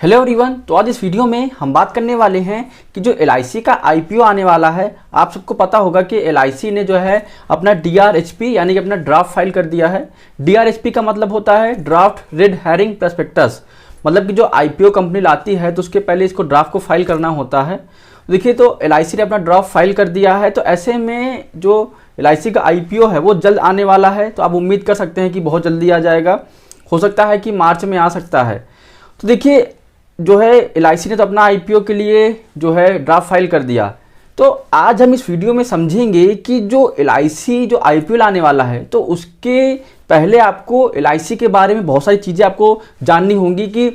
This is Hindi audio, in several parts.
Hello everyone. तो आज इस वीडियो में हम बात करने वाले हैं कि जो एलआईसी का आईपीओ आने वाला है। आप सबको पता होगा कि एलआईसी ने जो है अपना डीआरएचपी यानी कि अपना ड्राफ्ट फाइल कर दिया है। डीआरएचपी का मतलब होता है ड्राफ्ट रेड हेरिंग प्रॉस्पेक्टस, मतलब कि जो आईपीओ कंपनी लाती है तो उसके पहले इसको ड्राफ्ट को फाइल करना होता है। देखिए, तो एलआईसी ने अपना ड्राफ्ट फाइल कर दिया है, तो ऐसे में जो एलआईसी का आईपीओ है वो जल्द आने वाला है। तो आप उम्मीद कर सकते हैं कि बहुत जल्दी आ जाएगा, हो सकता है कि मार्च में आ सकता है। तो देखिए, जो है एलआईसी ने तो अपना आईपीओ के लिए जो है ड्राफ्ट फाइल कर दिया। तो आज हम इस वीडियो में समझेंगे कि जो एलआईसी जो आईपीओ लाने वाला है तो उसके पहले आपको एलआईसी के बारे में बहुत सारी चीज़ें आपको जाननी होंगी कि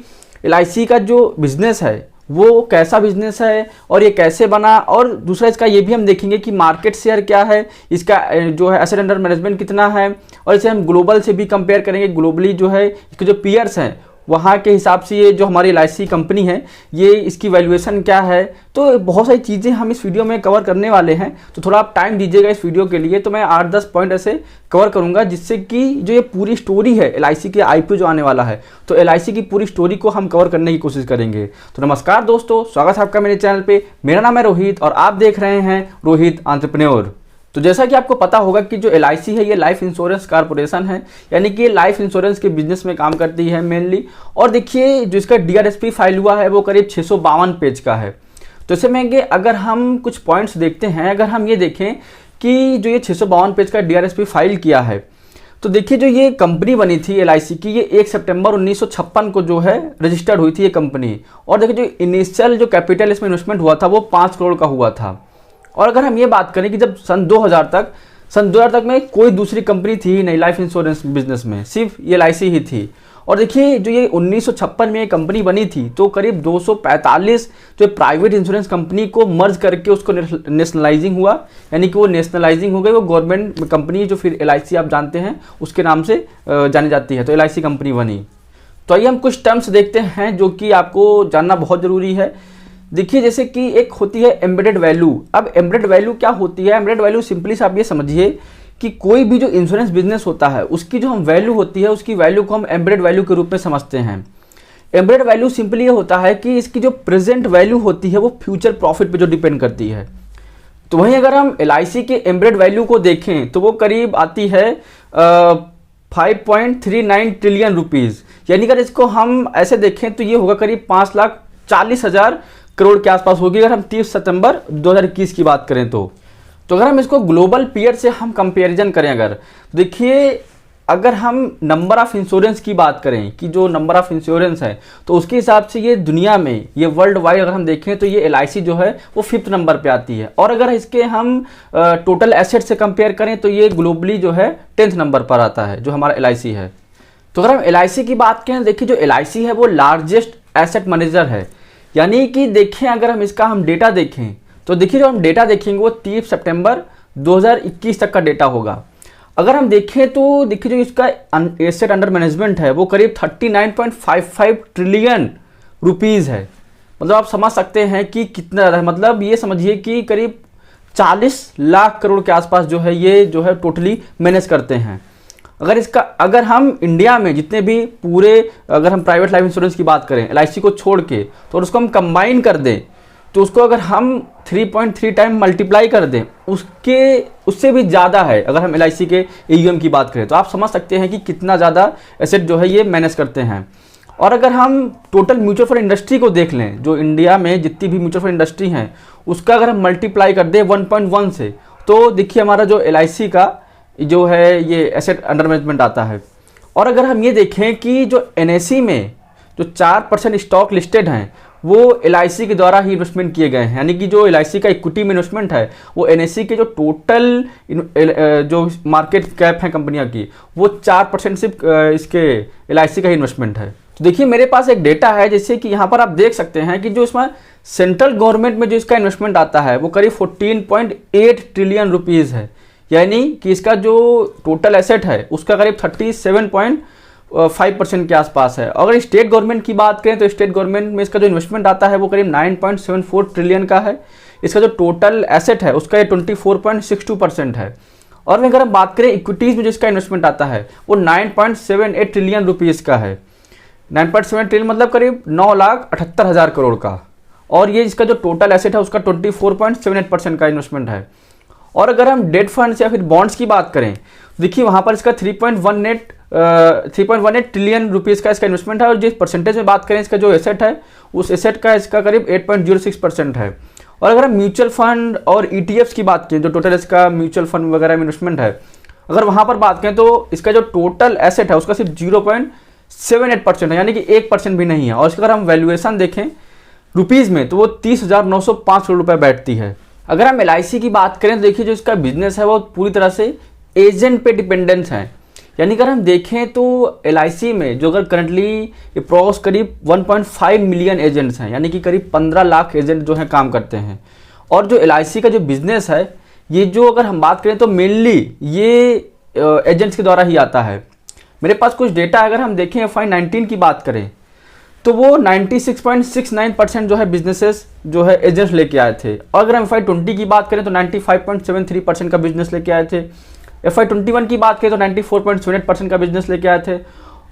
एलआईसी का जो बिज़नेस है वो कैसा बिजनेस है और ये कैसे बना, और दूसरा इसका ये भी हम देखेंगे कि मार्केट शेयर क्या है, इसका जो है एसेट अंडर मैनेजमेंट कितना है, और इसे हम ग्लोबल से भी कंपेयर करेंगे। ग्लोबली जो है इसके जो पीयर्स हैं वहाँ के हिसाब से ये जो हमारी एलआईसी कंपनी है ये इसकी वैल्यूएशन क्या है। तो बहुत सारी चीज़ें हम इस वीडियो में कवर करने वाले हैं, तो थोड़ा आप टाइम दीजिएगा इस वीडियो के लिए। तो मैं 8-10 पॉइंट ऐसे कवर करूंगा जिससे कि जो ये पूरी स्टोरी है एलआईसी के आईपीओ जो आने वाला है तो एलआईसी की पूरी स्टोरी को हम कवर करने की कोशिश करेंगे। तो नमस्कार दोस्तों, स्वागत है आपका मेरे चैनल पे। मेरा नाम है रोहित और आप देख रहे हैं रोहित एंटरप्रेन्योर। तो जैसा कि आपको पता होगा कि जो एलआईसी है ये लाइफ इंश्योरेंस कॉर्पोरेशन है, यानी कि ये लाइफ इंश्योरेंस के बिजनेस में काम करती है मेनली। और देखिए, जो इसका डीआरएचपी फाइल हुआ है वो करीब 652 पेज का है। तो इससे में अगर हम कुछ पॉइंट्स देखते हैं, अगर हम ये देखें कि जो ये 652 पेज का डीआरएचपी फाइल किया है, तो देखिए जो ये कंपनी बनी थी एलआईसी की, ये 1 सितंबर 1956 को जो है रजिस्टर्ड हुई थी ये कंपनी। और देखिए जो इनिशियल जो कैपिटल इसमें इन्वेस्टमेंट हुआ था वो 5 करोड़ का हुआ था। और अगर हम ये बात करें कि जब सन 2000 तक में कोई दूसरी कंपनी थी ही नहीं लाइफ इंश्योरेंस बिजनेस में, सिर्फ ये एलआईसी ही थी। और देखिए जो ये 1956 में ये कंपनी बनी थी तो करीब 245 जो प्राइवेट इंश्योरेंस कंपनी को मर्ज करके उसको नेशनलाइजिंग हुआ, यानी कि वो नेशनलाइजिंग हो गई, वो गवर्नमेंट कंपनी जो फिर एलआईसी आप जानते हैं उसके नाम से जानी जाती है, तो एलआईसी कंपनी बनी। तो आइए हम कुछ टर्म्स देखते हैं जो कि आपको जानना बहुत ज़रूरी है। देखिए, जैसे कि एक होती है एम्बेडेड वैल्यू। अब एम्बेडेड वैल्यू क्या होती है? एम्बेडेड वैल्यू सिंपली से आप ये समझिए कि कोई भी जो इंश्योरेंस बिजनेस होता है उसकी जो हम वैल्यू होती है उसकी वैल्यू को हम एम्बेडेड वैल्यू के रूप में समझते हैं। एम्बेडेड वैल्यू सिंपली ये होता है कि इसकी जो प्रेजेंट वैल्यू होती है वो फ्यूचर प्रॉफिट पे जो डिपेंड करती है। तो वहीं अगर हम एलआईसी के एम्बेडेड वैल्यू को देखें तो वो करीब आती है 5.39 ट्रिलियन रुपीज़, यानी अगर इसको हम ऐसे देखें तो ये होगा करीब 5,40,000 करोड़ के आसपास होगी अगर हम 30 सितंबर 2021 की बात करें तो। अगर हम इसको ग्लोबल पीयर से हम कंपैरिजन करें, अगर देखिए अगर हम नंबर ऑफ इंश्योरेंस की बात करें कि जो नंबर ऑफ इंश्योरेंस है तो उसके हिसाब से ये दुनिया में ये वर्ल्ड वाइड अगर हम देखें तो ये एलआईसी जो है वो 5th नंबर पे आती है। और अगर इसके हम टोटल एसेट से कंपेयर करें तो ये ग्लोबली जो है 10th नंबर पर आता है जो हमारा एलआईसी है। तो अगर हम एलआईसी की बात करें, देखिए जो एलआईसी है वो लार्जेस्ट एसेट मैनेजर है, यानी कि देखें अगर हम इसका हम डेटा देखें तो देखिए जो हम डेटा देखेंगे वो 30 सितंबर 2021 तक का डेटा होगा। अगर हम देखें तो देखिए जो इसका एसेट अंडर मैनेजमेंट है वो करीब 39.55 ट्रिलियन रुपीज़ है। मतलब आप समझ सकते हैं कि कितना ज़्यादा है। मतलब ये समझिए कि करीब 40 लाख करोड़ के आसपास जो है ये जो है टोटली मैनेज करते हैं। अगर हम इंडिया में जितने भी पूरे अगर हम प्राइवेट लाइफ इंश्योरेंस की बात करें एलआईसी को छोड़ के, तो उसको हम कंबाइन कर दें तो उसको अगर हम 3.3 टाइम मल्टीप्लाई कर दें उससे भी ज़्यादा है अगर हम एलआईसी के एयूएम की बात करें। तो आप समझ सकते हैं कि कितना ज़्यादा एसेट जो है ये मैनेज करते हैं। और अगर हम टोटल म्यूचुअल फंड इंडस्ट्री को देख लें, जो इंडिया में जितनी भी म्यूचुअल फंड इंडस्ट्री हैं उसका अगर हम मल्टीप्लाई कर दें 1.1 से, तो देखिए हमारा जो एलआईसी का जो है ये एसेट अंडर मैनेजमेंट आता है। और अगर हम ये देखें कि जो एनएसई में जो 4% स्टॉक लिस्टेड हैं वो एलआईसी के द्वारा ही इन्वेस्टमेंट किए गए हैं, यानी कि जो एलआईसी का इक्विटी में इन्वेस्टमेंट है वो एनएसई के जो टोटल जो मार्केट कैप है कंपनियां की वो 4% सिर्फ इसके एलआईसी का ही इन्वेस्टमेंट है। तो देखिए मेरे पास एक डेटा है, जैसे कि यहाँ पर आप देख सकते हैं कि जो इसमें सेंट्रल गवर्नमेंट में जो इसका इन्वेस्टमेंट आता है वो करीब 14.8 ट्रिलियन रुपीज़ है, यानी कि इसका जो टोटल एसेट है उसका करीब 37.5% के आसपास है। अगर स्टेट गवर्नमेंट की बात करें तो स्टेट गवर्नमेंट में इसका जो इन्वेस्टमेंट आता है वो करीब 9.74 ट्रिलियन का है। इसका जो टोटल एसेट है उसका ये 24.62% है। और अगर हम बात करें इक्विटीज़ में जिसका इन्वेस्टमेंट आता है वो 9.78 ट्रिलियन रुपीज़ का है। 9.7 ट्रिलियन मतलब करीब 9,78,000 करोड़ का। और ये इसका जो टोटल एसेट है उसका 24.78% का इन्वेस्टमेंट है। और अगर हम डेट फंड्स या फिर बॉन्ड्स की बात करें, देखिए वहाँ पर इसका 3.18 ट्रिलियन रुपीज़ का इसका इन्वेस्टमेंट है। और जिस परसेंटेज में बात करें इसका जो एसेट है, उस एसेट का इसका करीब 8.06% है। और अगर हम म्यूचुअल फंड और ETFs की बात करें, जो टोटल इसका म्यूचुअल फंड वगैरह में इन्वेस्टमेंट है, अगर वहाँ पर बात करें तो इसका जो टोटल एसेट है उसका सिर्फ 0.78% है, यानी कि 1% भी नहीं है। और इसका अगर हम वैल्यूएशन देखें रुपीज़ में तो वो 30,905 करोड़ रुपये बैठती है। अगर हम LIC की बात करें तो देखिए जो इसका बिजनेस है वो पूरी तरह से एजेंट पे डिपेंडेंस है। यानी अगर हम देखें तो LIC में जो अगर करंटली अप्रॉक्स करीब 1.5 मिलियन एजेंट्स हैं, यानी कि करीब 15 लाख एजेंट जो हैं काम करते हैं। और जो LIC का जो बिजनेस है, ये जो अगर हम बात करें तो मेनली ये एजेंट्स के द्वारा ही आता है। मेरे पास कुछ डेटा अगर हम देखें FY19 की बात करें तो वो 96.69% जो है बिजनेसेस जो है एजेंट्स लेके आए थे। और अगर हम FY20 की बात करें तो 95.73% का बिजनेस लेके आए थे। FY21 की बात करें तो 94.78% का बिजनेस लेके आए थे।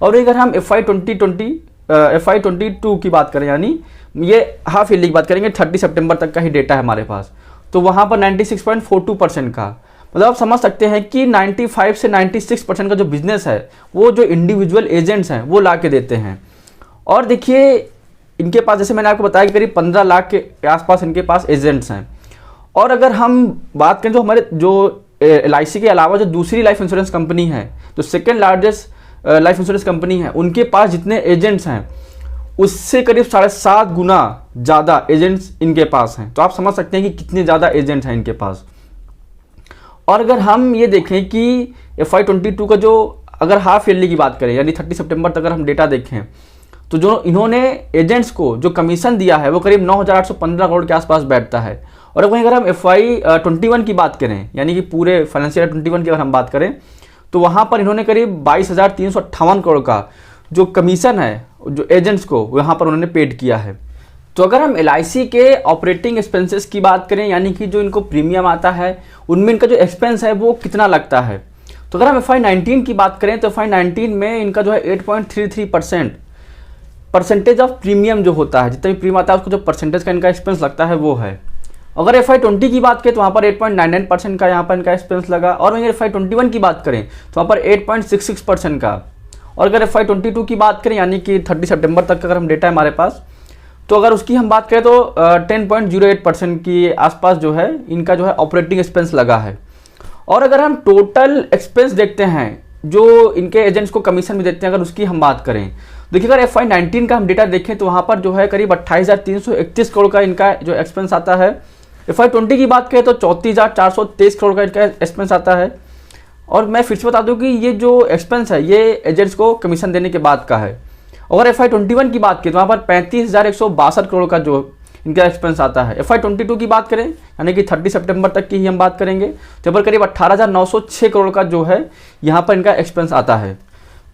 और अगर हम FY22 की बात करें, यानी ये हाफ ईयरली की बात करेंगे, 30 सितंबर तक का ही डेटा है हमारे पास, तो वहाँ पर 96.42% का, मतलब आप समझ सकते हैं कि 95 से 96% का जो बिजनेस है वो जो इंडिविजुअल एजेंट्स हैं वो ला के देते हैं। और देखिए इनके पास, जैसे मैंने आपको बताया कि करीब 15 लाख के आसपास इनके पास एजेंट्स हैं। और अगर हम बात करें तो हमारे जो LIC के अलावा जो दूसरी लाइफ इंश्योरेंस कंपनी है, जो second largest life insurance company है, उनके पास जितने एजेंट्स हैं उससे करीब 7.5 गुना ज़्यादा एजेंट्स इनके पास हैं। तो आप समझ सकते हैं कि कितने ज़्यादा एजेंट्स हैं इनके पास। और अगर हम ये देखें कि FY22 का जो अगर हाफ ईयरली की बात करें, यानी 30 सितंबर तक अगर हम डेटा देखें, तो जो इन्होंने एजेंट्स को जो कमीशन दिया है वो करीब 9,815 करोड़ के आसपास बैठता है। और वहीं अगर हम FY21 की बात करें, यानी कि पूरे फाइनेंशियल ईयर 21 की अगर हम बात करें, तो वहाँ पर इन्होंने करीब 22,358 करोड़ का जो कमीशन है जो एजेंट्स को वहाँ पर उन्होंने पेड किया है। तो अगर हम LIC के ऑपरेटिंग एक्सपेंसेस की बात करें, यानी कि जो इनको प्रीमियम आता है उनमें इनका जो एक्सपेंस है वो कितना लगता है, तो अगर हम FY19 की बात करें तो FY19 में इनका जो है 8.33% परसेंटेज ऑफ प्रीमियम जो होता है, जितना भी प्रीमियम आता है उसको जो परसेंटेज का इनका एक्सपेंस लगता है वो है। अगर FY20 की बात करें तो वहाँ पर 8.99% का यहाँ पर इनका एक्सपेंस लगा। और अगर FY21 की बात करें तो वहाँ पर 8.66% का। और अगर FY22 की बात करें, यानी कि 30 सितंबर तक अगर हम डेटा है हमारे पास, तो अगर उसकी हम बात करें तो 10.08% की आसपास जो है इनका जो है ऑपरेटिंग एक्सपेंस लगा है। और अगर हम टोटल एक्सपेंस देखते हैं जो इनके एजेंट्स को कमीशन में देते हैं, अगर उसकी हम बात करें, देखिए अगर FY19 का हम डेटा देखें तो वहाँ पर जो है करीब 28,331 करोड़ का इनका जो एक्सपेंस आता है। FY20 की बात करें तो 34,423 करोड़ का इनका एक्सपेंस आता है। और मैं फिर से बता दूं कि ये जो एक्सपेंस है ये एजेंट्स को कमीशन देने के बाद का है। अगर FY21 की बात करें तो वहाँ पर 35,162 करोड़ का जो इनका एक्सपेंस आता है। FY22 की बात करें, यानी कि 30 सितंबर तक की ही हम बात करेंगे, तो पर करीब 18,906 करोड़ का जो है यहाँ पर इनका एक्सपेंस आता है।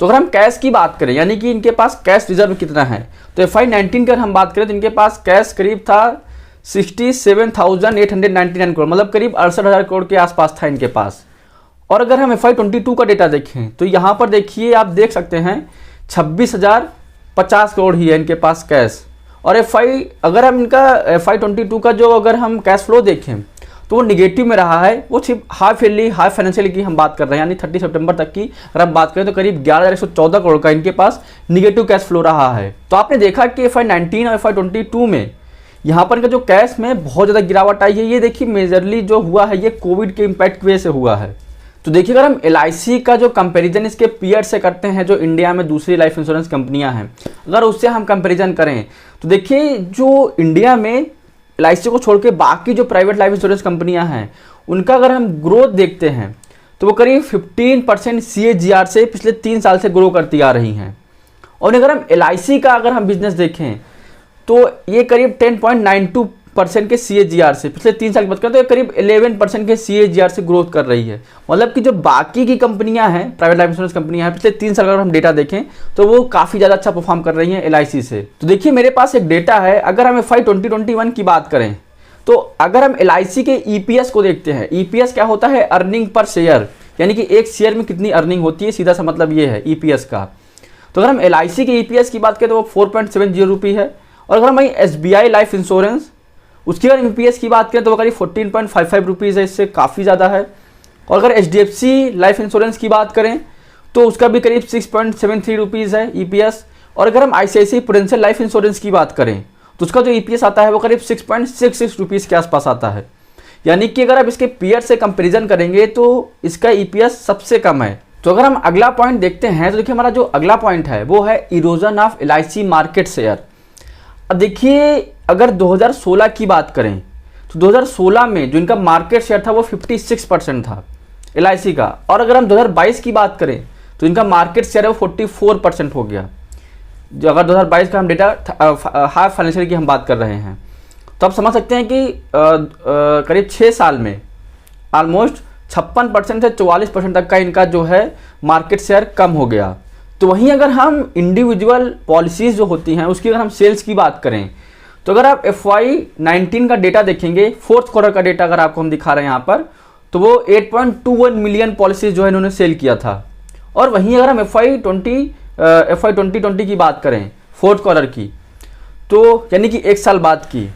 तो अगर हम कैश की बात करें, यानी कि इनके पास कैश रिजर्व कितना है, तो FY19 की अगर हम बात करें तो इनके पास कैश करीब था 67,899 करोड़, मतलब करीब 68,000 करोड़ के आसपास था इनके पास। और अगर हम FY22 का डेटा देखें तो यहाँ पर देखिए आप देख सकते हैं 26,050 करोड़ ही है इनके पास कैश। और अगर हम इनका FY22 का जो अगर हम कैश फ्लो देखें तो वो निगेटिव में रहा है। वो सिर्फ हाफ ईयरली हाफ फाइनेंशियल की हम बात कर रहे हैं, यानी 30 सितंबर तक की अगर हम बात करें तो करीब 11,114 करोड़ का इनके पास निगेटिव कैश फ्लो रहा है। तो आपने देखा कि FY19 और FY22 में यहाँ पर इनका जो कैश में बहुत ज़्यादा गिरावट आई है। ये देखिए मेजरली जो हुआ है ये कोविड के इम्पैक्ट की वजह से हुआ है। तो देखिए अगर हम LIC का जो कंपैरिजन इसके पीयर से करते हैं, जो इंडिया में दूसरी लाइफ इंश्योरेंस कंपनियां हैं, अगर उससे हम कंपैरिजन करें तो देखिए जो इंडिया में LIC को छोड़ के बाकी जो प्राइवेट लाइफ इंश्योरेंस कंपनियां हैं उनका अगर हम ग्रोथ देखते हैं तो वो करीब 15% CAGR से पिछले 3 साल से ग्रो करती आ रही हैं। और अगर हम LIC का अगर हम बिजनेस देखें तो ये करीब 10.92% के CAGR से पिछले 3 साल की बात करें तो ये करीब 11% के CAGR से ग्रोथ कर रही है। मतलब कि जो बाकी की कंपनियां हैं, प्राइवेट लाइफ इंश्योरेंस कंपनियां हैं, पिछले 3 साल अगर हम डेटा देखें तो वो काफ़ी ज़्यादा अच्छा परफॉर्म कर रही हैं LIC से। तो देखिए मेरे पास एक डेटा है, अगर हम FY2021 की बात करें तो अगर हम LIC के EPS को देखते हैं, EPS क्या होता है, अर्निंग पर शेयर, यानी कि एक शेयर में कितनी अर्निंग होती है, सीधा सा मतलब ये है EPS का। तो अगर हम LIC के EPS की बात करें तो वो 4.70 रुपये है। और अगर हम SBI लाइफ इंश्योरेंस उसकी अगर EPS की बात करें तो वो करीब 14.55 रुपीज़ है, इससे काफ़ी ज़्यादा है। और अगर HDFC लाइफ इंश्योरेंस की बात करें तो उसका भी करीब 6.73 रुपीज़ है EPS। और अगर हम ICICI प्रूडेंशियल लाइफ इंश्योरेंस की बात करें तो उसका जो EPS आता है वो करीब 6.66 रुपीज़ के आसपास आता है। यानी कि अगर आप इसके पीयर से कंपैरिजन करेंगे तो इसका EPS सबसे कम है। तो अगर हम अगला पॉइंट देखते हैं तो देखिए हमारा जो अगला पॉइंट है वो है erosion of LIC market share. अब देखिए अगर 2016 की बात करें तो 2016 में जो इनका मार्केट शेयर था वो 56% था LIC का। और अगर हम 2022 की बात करें तो इनका मार्केट शेयर है वो 44% हो गया। जो अगर 2022 का हम डेटा हाफ फाइनेंशियल की हम बात कर रहे हैं तो आप समझ सकते हैं कि करीब 6 साल में ऑलमोस्ट 56% से 44% तक का इनका जो है मार्केट शेयर कम हो गया। तो वहीं अगर हम इंडिविजुअल पॉलिसीज़ जो होती हैं उसकी अगर हम सेल्स की बात करें तो अगर आप FY19 का डेटा देखेंगे, फोर्थ क्वार्टर का डेटा अगर आपको हम दिखा रहे हैं यहाँ पर, तो वो 8.21 मिलियन पॉलिसीज़ जो है इन्होंने सेल किया था। और वहीं अगर हम FY2020 की बात करें फोर्थ क्वार्टर की, तो यानी कि 1 साल बाद की,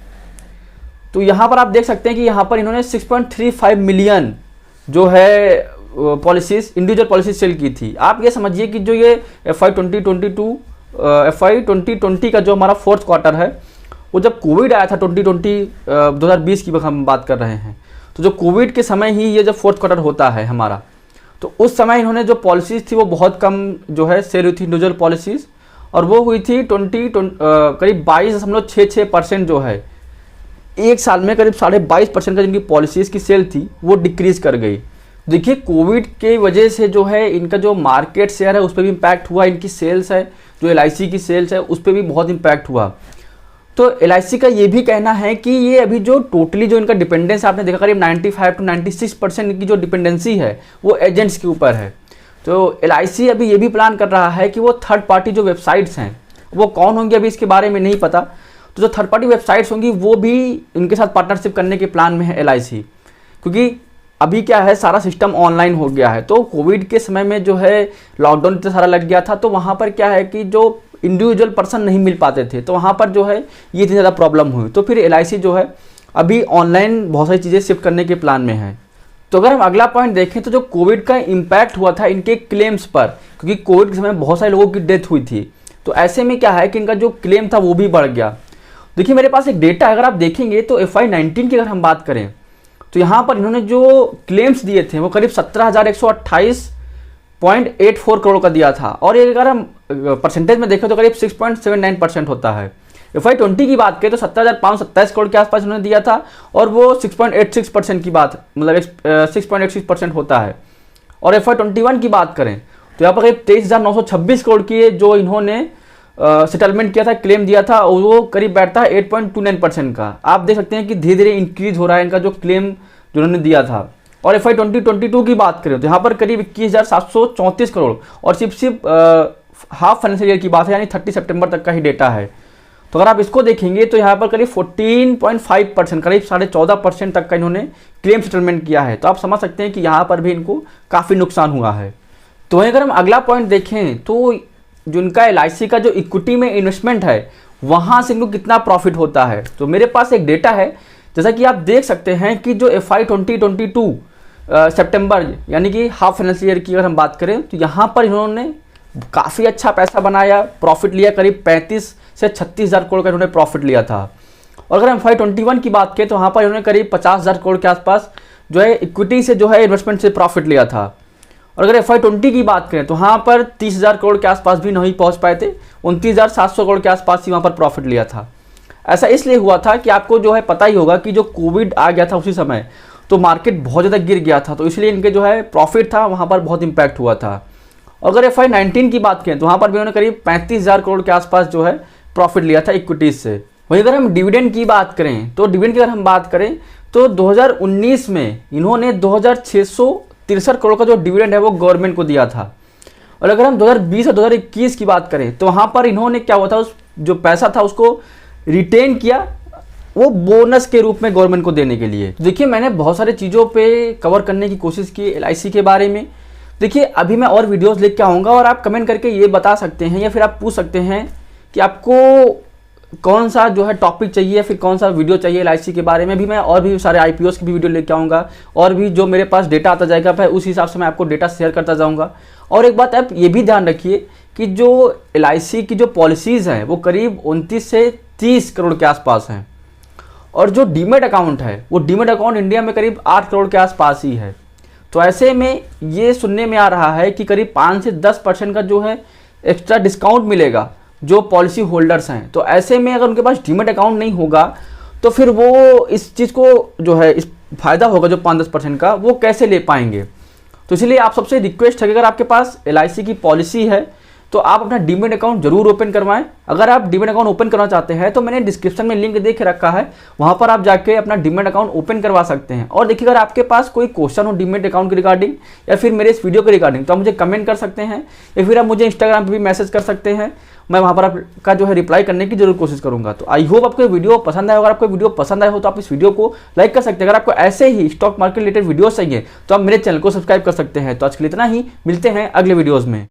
तो यहाँ पर आप देख सकते हैं कि यहाँ पर इन्होंने 6.35 मिलियन जो है पॉलिसीज़ इंडिविजुअल पॉलिसीज सेल की थी। आप ये समझिए कि जो ये FY2020 का जो हमारा फोर्थ क्वार्टर है वो जब कोविड आया था 2020 की हम बात कर रहे हैं, तो जो कोविड के समय ही ये जब फोर्थ क्वार्टर होता है हमारा, तो उस समय इन्होंने जो पॉलिसीज़ थी वो बहुत कम जो है सेल हुई थी इंडिविजुअल पॉलिसीज़। और वो हुई थी करीब 22.66% जो है, 1 साल में करीब 22.5% का जिनकी पॉलिसीज़ की सेल थी वो डिक्रीज़ कर गई। देखिए कोविड के वजह से जो है इनका जो मार्केट शेयर है उस पर भी इम्पैक्ट हुआ, इनकी सेल्स है जो LIC की सेल्स है उस पर भी बहुत इम्पैक्ट हुआ। तो LIC का ये भी कहना है कि ये अभी जो टोटली जो इनका डिपेंडेंस आपने देखा करीब 95 to 96% की जो डिपेंडेंसी है वो एजेंट्स के ऊपर है। तो LIC अभी ये भी प्लान कर रहा है कि वो थर्ड पार्टी जो वेबसाइट्स हैं वो कौन होंगी अभी इसके बारे में नहीं पता, तो जो थर्ड पार्टी वेबसाइट्स होंगी वो भी इनके साथ पार्टनरशिप करने के प्लान में है LIC। क्योंकि अभी क्या है सारा सिस्टम ऑनलाइन हो गया है, तो कोविड के समय में जो है लॉकडाउन इतना सारा लग गया था, तो वहाँ पर क्या है कि जो इंडिविजुअल पर्सन नहीं मिल पाते थे, तो वहाँ पर जो है ये इतनी ज़्यादा प्रॉब्लम हुई। तो फिर LIC जो है अभी ऑनलाइन बहुत सारी चीज़ें शिफ्ट करने के प्लान में है। तो अगर हम अगला पॉइंट देखें तो जो कोविड का इम्पैक्ट हुआ था इनके क्लेम्स पर, क्योंकि कोविड के समय बहुत सारे लोगों की डेथ हुई थी, तो ऐसे में क्या है कि इनका जो क्लेम था वो भी बढ़ गया। देखिए मेरे पास एक डेटा अगर आप देखेंगे तो FY19 की अगर हम बात करें तो यहाँ पर इन्होंने जो क्लेम्स दिए थे वो करीब 17,128.84 करोड़ का दिया था। और ये अगर हम परसेंटेज में देखें तो करीब 6.79% होता है। FY20 की बात करें तो 17,527 करोड़ के आसपास इन्होंने दिया था और वो 6.86% की बात, मतलब 6.86% होता है। और FY21 की बात करें तो यहाँ पर करीब 23,926 करोड़ की जो इन्होंने सेटलमेंट किया था, क्लेम दिया था, और वो करीब बैठता है 8.29% का। आप देख सकते हैं कि धीरे धीरे इंक्रीज हो रहा है इनका जो क्लेम जो उन्होंने दिया था। और FY2022 की बात करें तो यहाँ पर करीब 21,734 करोड़, और सिर्फ हाफ फाइनेंशियल ईयर की बात है, यानी 30 सितंबर तक का ही डेटा है। तो अगर आप इसको देखेंगे तो यहाँ पर करीब 14.5%, करीब 14.5% तक का इन्होंने क्लेम सेटलमेंट किया है। तो आप समझ सकते हैं कि यहाँ पर भी इनको काफ़ी नुकसान हुआ है। तो अगर हम अगला पॉइंट देखें तो जो इनका LIC का जो इक्विटी में इन्वेस्टमेंट है वहाँ से इनको कितना प्रॉफिट होता है। तो मेरे पास एक डेटा है, जैसा कि आप देख सकते हैं कि जो FY2022 सितंबर यानी कि हाफ फाइनेंशियल ईयर की अगर हम बात करें तो यहाँ पर इन्होंने काफ़ी अच्छा पैसा बनाया, प्रॉफिट लिया, करीब 35 से 36,000 करोड़ का इन्होंने प्रॉफिट लिया था। और अगर हम FY21 की बात करें तो वहाँ पर इन्होंने करीब 50,000 करोड़ के आसपास जो है इक्विटी से जो है इन्वेस्टमेंट से प्रॉफिट लिया था। और अगर FY20 की बात करें तो वहाँ पर 30,000 करोड़ के आसपास भी नहीं पहुँच पाए थे, 29,700 करोड़ के आसपास ही वहाँ पर प्रॉफिट लिया था। ऐसा इसलिए हुआ था कि आपको जो है पता ही होगा कि जो कोविड आ गया था उसी समय तो मार्केट बहुत ज़्यादा गिर गया था, तो इसलिए इनके जो है प्रॉफिट था वहाँ पर बहुत इम्पैक्ट हुआ था। अगर FY19 की बात करें तो वहाँ पर भी उन्होंने करीब 35,000 करोड़ के आसपास जो है प्रॉफिट लिया था इक्विटीज से। वहीं अगर हम डिविडेंड की बात करें तो डिविडेंड की अगर हम बात करें तो 2019 में इन्होंने 2,663 करोड़ का जो डिविडेंड है वो गवर्नमेंट को दिया था। और अगर हम 2020 और 2021 की बात करें तो वहाँ पर इन्होंने क्या हुआ था, उस जो पैसा था उसको रिटेन किया, वो बोनस के रूप में गवर्नमेंट को देने के लिए। देखिए मैंने बहुत सारी चीज़ों पे कवर करने की कोशिश की LIC के बारे में, देखिए अभी मैं और वीडियोस लेके आऊँगा और आप कमेंट करके ये बता सकते हैं या फिर आप पूछ सकते हैं कि आपको कौन सा जो है टॉपिक चाहिए या फिर कौन सा वीडियो चाहिए एलआईसी के बारे में। भी मैं और भी सारे आईपीओस की भी वीडियो लेके आऊँगा और भी जो मेरे पास डेटा आता जाएगा मैं उस हिसाब से मैं आपको डेटा शेयर करता जाऊँगा। और एक बात आप ये भी ध्यान रखिए कि जो एलआईसी की जो पॉलिसीज़ हैं वो करीब 29 से 30 करोड़ के आसपास हैं और जो डीमेट अकाउंट है वो डीमेट अकाउंट इंडिया में करीब 8 करोड़ के आसपास ही है। तो ऐसे में ये सुनने में आ रहा है कि करीब 5 से 10% का जो है एक्स्ट्रा डिस्काउंट मिलेगा जो पॉलिसी होल्डर्स हैं। तो ऐसे में अगर उनके पास डीमेट अकाउंट नहीं होगा तो फिर वो इस चीज़ को जो है इस फ़ायदा होगा जो 5-10% का वो कैसे ले पाएंगे। तो इसलिए आप सबसे रिक्वेस्ट है कि अगर आपके पास एलआईसी की पॉलिसी है तो आप अपना डीमेट अकाउंट जरूर ओपन करवाएं। अगर आप डीमेट अकाउंट ओपन करना चाहते हैं तो मैंने डिस्क्रिप्शन में लिंक दे के रखा है, वहां पर आप जाके अपना डीमेट अकाउंट ओपन करवा सकते हैं। और देखिए अगर आपके पास कोई क्वेश्चन हो डीमेट अकाउंट के रिगार्डिंग या फिर मेरे इस वीडियो के रिगार्डिंग तो आप मुझे कमेंट कर सकते हैं या फिर आप मुझे इंस्टाग्राम पर भी मैसेज कर सकते हैं। मैं वहाँ पर आपका जो है रिप्लाई करने की जरूर कोशिश करूंगा। तो आई होप आपको वीडियो पसंद आए। अगर आपको वीडियो पसंद आए हो तो आप इस वीडियो को लाइक कर सकते हैं। अगर आपको ऐसे ही स्टॉक मार्केट रिलेटेड वीडियोस चाहिए तो आप मेरे चैनल को सब्सक्राइब कर सकते हैं। तो आज के लिए इतना ही, मिलते हैं अगले वीडियोस में।